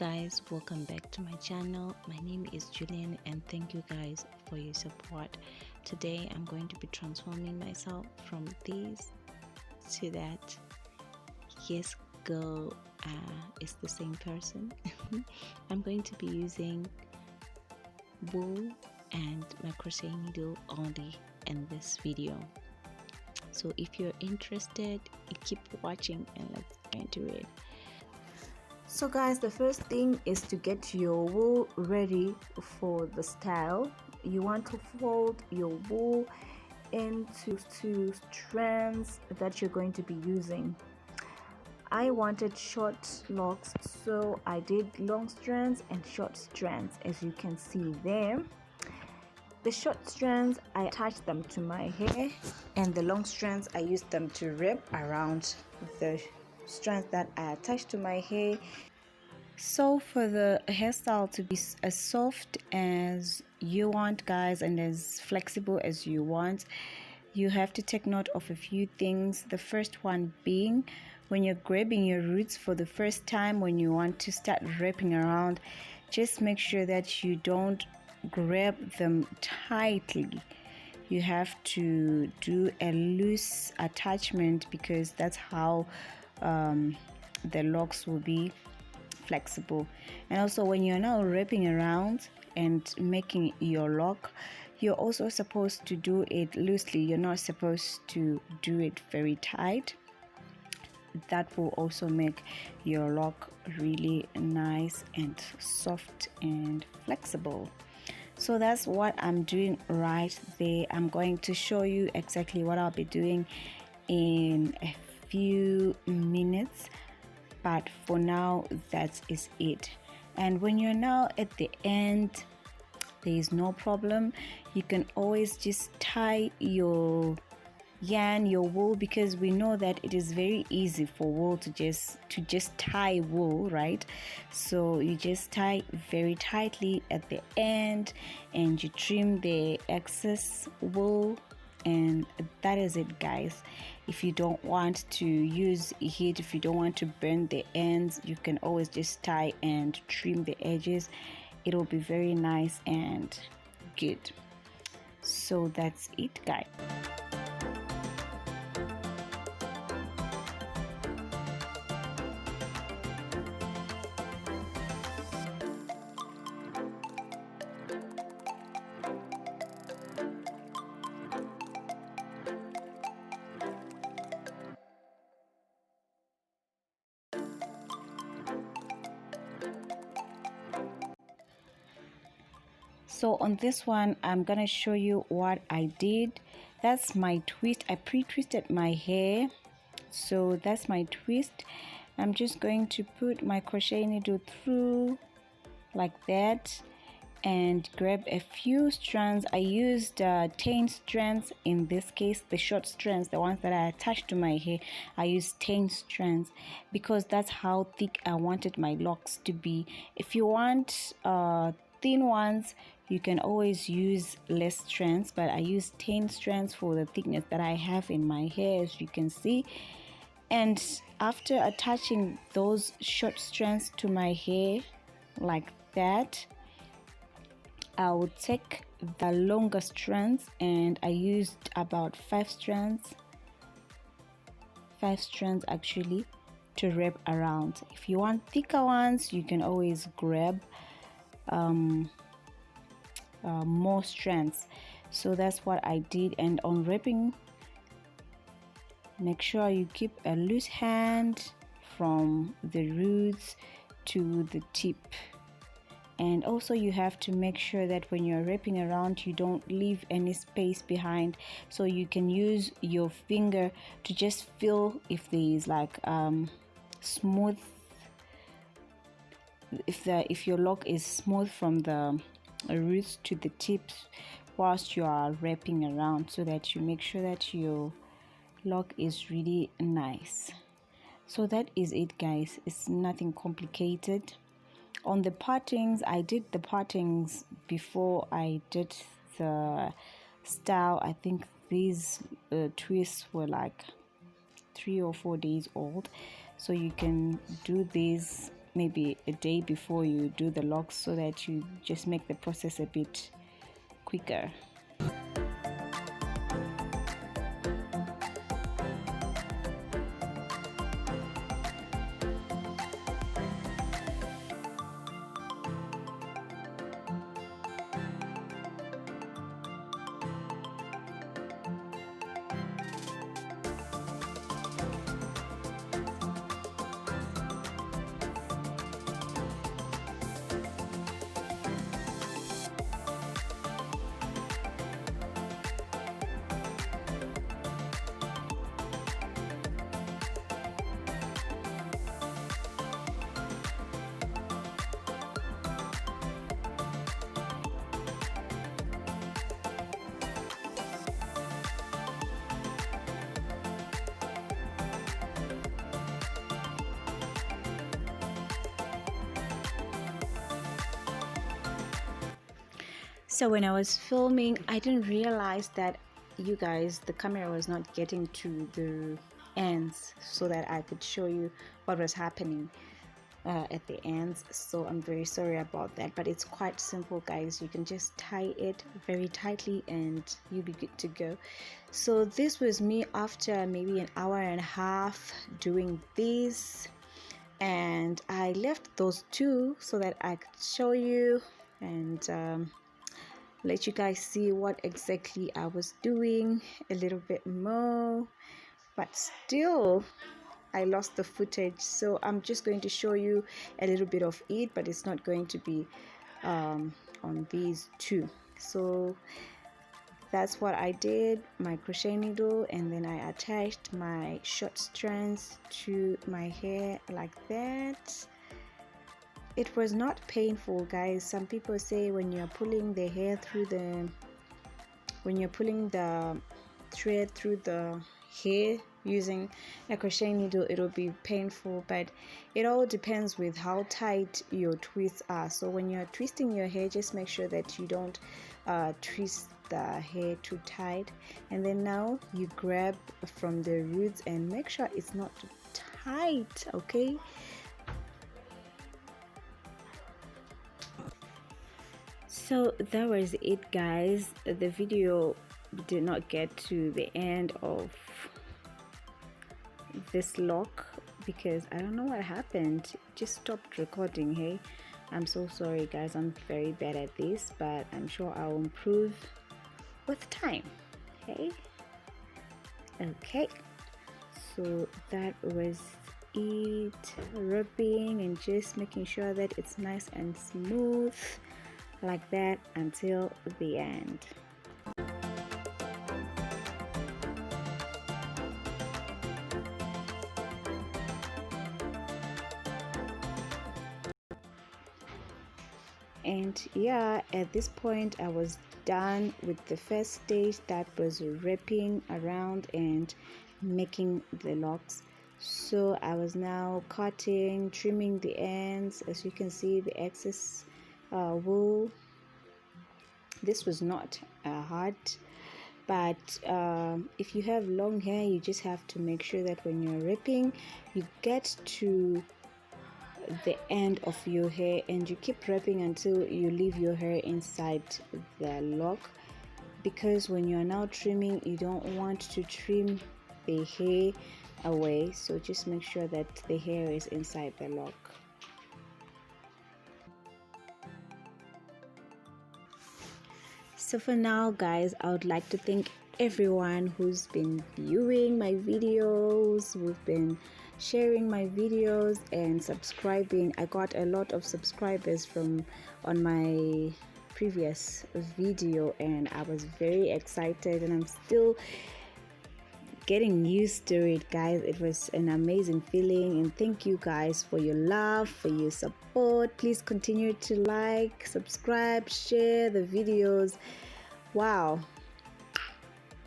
guys, welcome back to my channel. My name is Julian and thank you guys for your support. Today I'm going to be transforming myself from this to that. Yes, girl, it's the same person. I'm going to be using wool and my crochet needle only in this video. So if you're interested, keep watching and let's get into it. So guys, the first thing is to get your wool ready for the style. You want to fold your wool into two strands that you're going to be using. I wanted short locks, so I did long strands and short strands, as you can see there. The short strands, I attached them to my hair, and the long strands, I used them to wrap around the strands that I attached to my hair. So for the hairstyle to be as soft as you want, guys, and as flexible as you want, you have to take note of a few things. The first one being, when you're grabbing your roots for the first time, when you want to start wrapping around, just make sure that you don't grab them tightly. You have to do a loose attachment, because that's how the locks will be flexible. And also, when you're now wrapping around and making your lock, you're also supposed to do it loosely. You're not supposed to do it very tight. That will also make your lock really nice and soft and flexible. So that's what I'm doing right there. I'm going to show you exactly what I'll be doing in a few minutes, but for now that is it. And when you're now at the end, there is no problem. You can always just tie your yarn, your wool, because we know that it is very easy for wool to just tie wool, right? So you just tie very tightly at the end and you trim the excess wool, and that is it, guys. If you don't want to use heat, if you don't want to burn the ends, you can always just tie and trim the edges. It will be very nice and good. So that's it, guys. So on this one, I'm gonna show you what I did. That's my twist. I pre-twisted my hair, so that's my twist. I'm just going to put my crochet needle through like that and grab a few strands. I used 10 strands in this case, the short strands, the ones that I attached to my hair. I used 10 strands because that's how thick I wanted my locks to be. If you want thin ones, you can always use less strands, but I use 10 strands for the thickness that I have in my hair, as you can see. And after attaching those short strands to my hair like that, I will take the longer strands, and I used about 5 strands actually, to wrap around. If you want thicker ones, you can always grab more strands. So that's what I did. And on wrapping, make sure you keep a loose hand from the roots to the tip. And also you have to make sure that when you're wrapping around, you don't leave any space behind, so you can use your finger to just feel if there is like smooth, if your lock is smooth from the roots to the tips whilst you are wrapping around, so that you make sure that your lock is really nice. So that is it, guys. It's nothing complicated. On the partings, I did the partings before I did the style. I think these twists were like 3 or 4 days old, so you can do these maybe a day before you do the locks, so that you just make the process a bit quicker. So when I was filming, I didn't realize that the camera was not getting to the ends so that I could show you what was happening at the ends. So I'm very sorry about that, but it's quite simple, guys. You can just tie it very tightly and you'll be good to go. So this was me after maybe an hour and a half doing this, and I left those two so that I could show you and let you guys see what exactly I was doing a little bit more, but still I lost the footage, so I'm just going to show you a little bit of it, but it's not going to be on these two. So that's what I did, my crochet needle, and then I attached my short strands to my hair like that. It was not painful, guys. Some people say when you're pulling the hair through the thread through the hair using a crochet needle, it'll be painful, but it all depends with how tight your twists are. So when you're twisting your hair, just make sure that you don't twist the hair too tight, and then now you grab from the roots and make sure it's not tight, okay? So that was it, guys. The video did not get to the end of this lock because I don't know what happened. It just stopped recording. Hey, I'm so sorry, guys. I'm very bad at this, but I'm sure I'll improve with time. Okay, so that was it. Rubbing and just making sure that it's nice and smooth like that until the end. And yeah, at this point I was done with the first stage, that was wrapping around and making the locks. So I was now cutting, trimming the ends. As you can see, the excess wool. This was not hard, but if you have long hair, you just have to make sure that when you're wrapping, you get to the end of your hair and you keep wrapping until you leave your hair inside the lock, because when you're now trimming, you don't want to trim the hair away. So just make sure that the hair is inside the lock. So for now, guys, I would like to thank everyone who's been viewing my videos, who've been sharing my videos and subscribing. I got a lot of subscribers on my previous video and I was very excited, and I'm still getting used to it, guys. It was an amazing feeling, and thank you guys for your love, for your support. Please continue to like, subscribe, share the videos. Wow,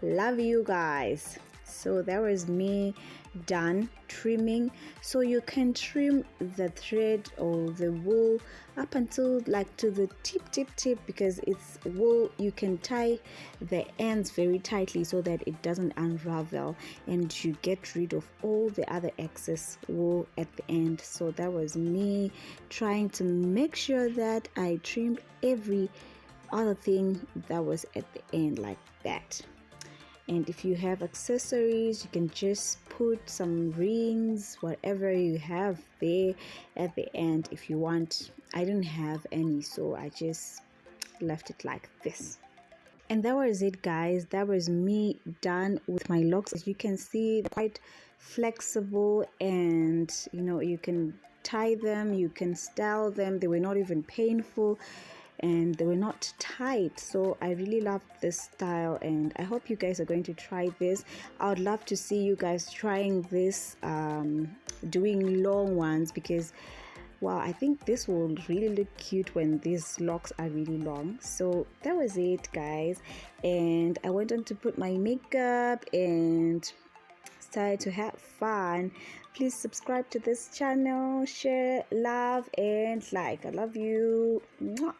love you guys. So that was me done trimming, so you can trim the thread or the wool up until like to the tip, because it's wool. You can tie the ends very tightly so that it doesn't unravel, and you get rid of all the other excess wool at the end. So that was me trying to make sure that I trimmed every other thing that was at the end like that. And if you have accessories, you can just put some rings, whatever you have there at the end if you want. I didn't have any, so I just left it like this. And that was it, guys. That was me done with my locks. As you can see, they're quite flexible, and you can tie them, you can style them. They were not even painful, and they were not tight. So I really love this style, and I hope you guys are going to try this. I would love to see you guys trying this, doing long ones, because wow, I think this will really look cute when these locks are really long. So that was it, guys, and I went on to put my makeup and started to have fun. Please subscribe to this channel, share, love, and like. I love you. Mwah.